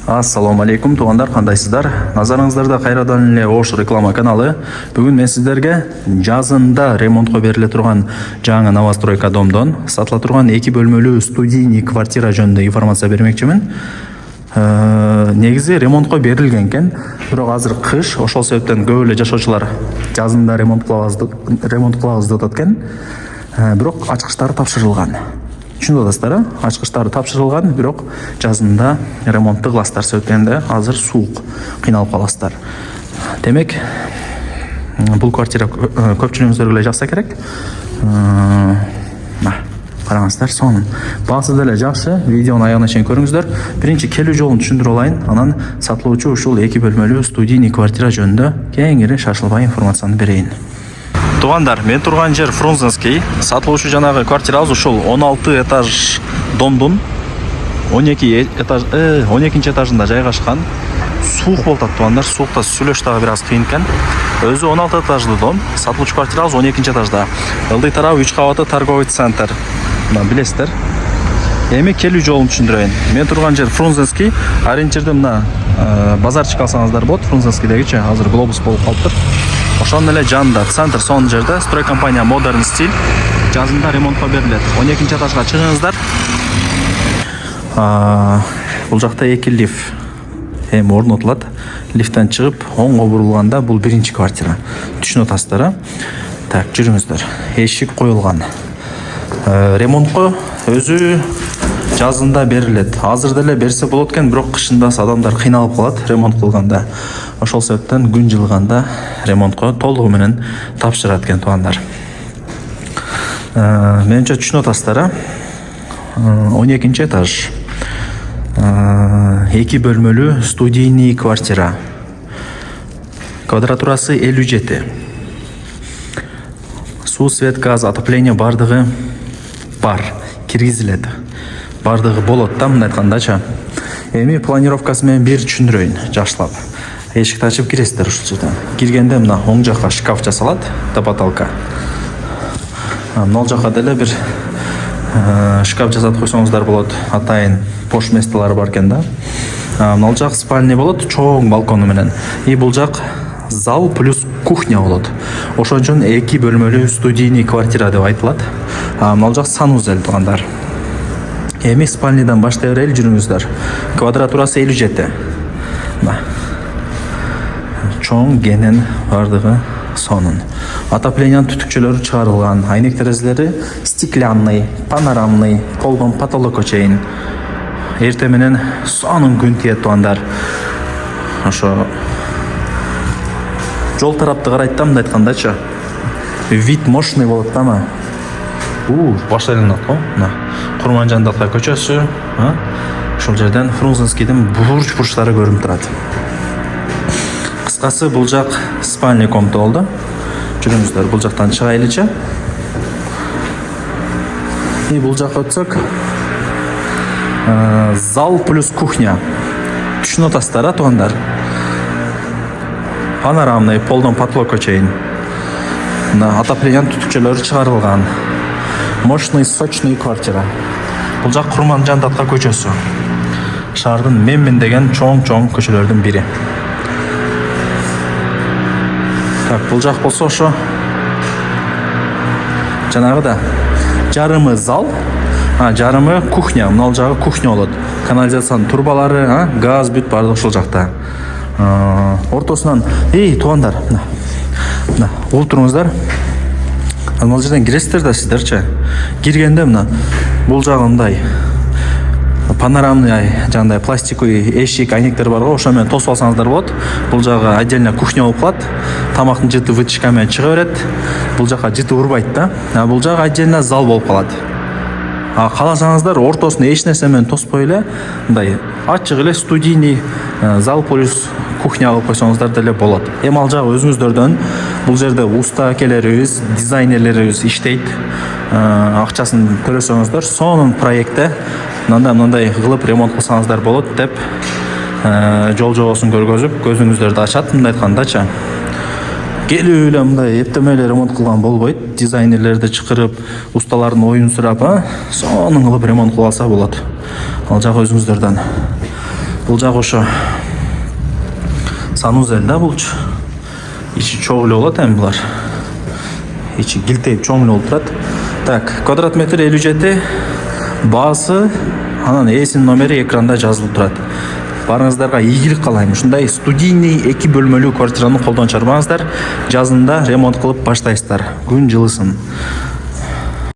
Ассаламу алейкум туғандар, қандайсыздар? Назарыңыздарда қайрадан эле Ош реклама каналы. Бүгін мен сіздерге жазында ремонтқа беріле тұрған жаңа новостройка домдон сатыла тұрған 2 бөлмөлүү студийный квартира жөнүндө информация бермекчимин. Негизи ремонтқа берилген экен, бирок азыр кыш, ошол себептен көп эле жашоочулар жазында ремонт кылабыз деп атат экен. Бирок ачкычтары тапшырылган. Түшүнүп атасыздар, ачкычтары тапшырылган, бирок жазында ремонтту кыласыздар себептен азыр суук, кыйналып каласыздар. Демек, бул квартира көпчүлүгүңүздөргө эле жакса керек. Караңыздар, сонун. Баасы деле жакшы, видеонун аягына чейин көрүңүздөр. Биринчи келүү жолун түшүндүрүп алайын, анан сатылуучу ушул 2 бөлмөлүү студийный квартира жөнүндө кеңири шашылбай информацияны берейин. Туғандар, мен тұрған жер Фрунзенский. Сатылуучу жанагы квартирабыз ушул 16 этаж домдун 12 этажында жайгашкан. Суук болуп атат туғандар, суукта сүйлөш дагы бир аз кыйын экен. Өзү 16 этаждуу дом, сатылуучу квартирабыз 12 этажда. Ылдый тарабы 3 кабаттуу торговый центр. Мына билесиздер. Эми келүү жолун түшүндүрөйүн. Мен турган жер Фрунзенский, ориентирди мына базарчык алсаңыздар болот. Фрунзенскийдегичи азыр глобус болуп калыптыр. Ошонун эле жанында центр сонун жерде строй компания Modern Style жазында ремонтко берилет. 12 этажга чыгыңыздар. Бул жакта 2 лифт орнотулат. Лифттен чыгып оңго бурулганда бул биринчи квартира. Түшүнүп атасыздар, Так, жүрүңүздөр. Эшик коюлган. Ремонтко өзү жазында берилет. Азыр деле берсе болот экен, бирок кышында адамдар кыйналып калат ремонт кылганда. Ошол себептен күн жылганда ремонтко толугу менен тапшырат экен тугандар. Менимче түшүнүп атасыздар, 12 этаж. 2 бөлмөлүү студийный квартира. Квадратурасы 57. Суу, свет, газ, отопление бардыгы бар, киргизилет. Бардыгы болот да, мындай айткандачы. Эми планировкасы менен бир түшүндүрөйүн, жакшылап. Эшикти ачып киресиздер ушул жерден. Киргенде мына оң жакка шкаф жасалат, до потолка. Мына жакка деле бир шкаф жасатып койсоңуздар болот. Атайын бош месталары бар экен да. Мына жак спальня болот, чоң балкону менен. И бул жак зал плюс кухня болот. Ошон үчүн 2 бөлмөлүү студийный квартира деп айтылат. Мына жак санузел тугандар. Эми спальнядан баштай берели, жүрүңүздөр. Квадратурасы 57. Чоң генен бардыгы сонун. Отоплениянын түтүкчөлөрү чыгарылган, айнек терезелери стеклянный, панорамный, полдон потолокко чейин. Эрте менен сонун күн тиет тугандар. Ошо жол тарапты карайт да, мындай айткандачы. Вид мощный болот да. Баштайланат го. Курманжандатка көчөсү, ошол жерден Фрунзенскийдин бурч-бурчтары көрүнүп турат. Кыскасы бул жак спальня комната болду. Жүрүңүздөр, бул жактан чыгайлычы. И бул жакка өтсөк, зал плюс кухня. Түшүнүп атасыздар, тугандар. Панорамный, полдон потолокко чейин. Отоплениянын түтүкчөлөрү чыгарылган. Мощный, сочный квартира. Бул жак Курманжандатка көчөсү. Шаардын Менмен деген чоң көчөлөрдүн бири. Так, бул жак болсо ошо жанагыда жарымы зал, жарымы кухня. Мына жагы кухня болот. Канализациянын турбалары, газ бүт бардыгы ушул жакта. Ортосунан, тугандар, мына олтуруңуздар. Мына жерден киресиздер да сиздерчи. Киргенде мына бул жагындай панорамный, жандай пластиковый эшик, айнектер бар го, ошо менен тосуп алсаңыздар болот. Бул жагы отдельно кухня болуп калат. Тамактын жыты вытяжка менен чыга берет. Бул жакка жыты урбайт да. Бул жагы отдельно зал болуп калат. Кааласаңыздар ортосун эч нерсе менен тоспой эле, мындай ачык эле студийный зал плюс кухня кылып койсоңуздар деле болот. Эми ал жагы өзүңүздөрдөн. Бул жерде уста акелерибиз, дизайнерлерибиз иштейт. Акчасын төлөсөңүздөр, сонун проектте мындай кылып ремонт кылсаңыздар болот деп жол жобосун көргөзүп, көзүңүздөрдү ачат, мындай айткандачы. Келүү эле мындай эптеме эле ремонт кылган болбойт. Дизайнерлерди чакырып, усталардын оюн сурап, сонун кылып ремонт кылып алса болот. Ал жагы өзүңүздөрдөн. Бул жак ошо санузел да булчу. Ичи чоң эле болот эми булар. Ичи килтейип чоң эле болуп турат. Так, квадрат метр 57. Баасы, анан эсин номери экранда жазылып турат. Барыңыздарга ийгилик каалайм. Ушундай студийный 2 бөлмөлүү квартираны колдон чыгарбаңыздар. Жазында ремонт кылып баштайсыздар. Күн жылысын.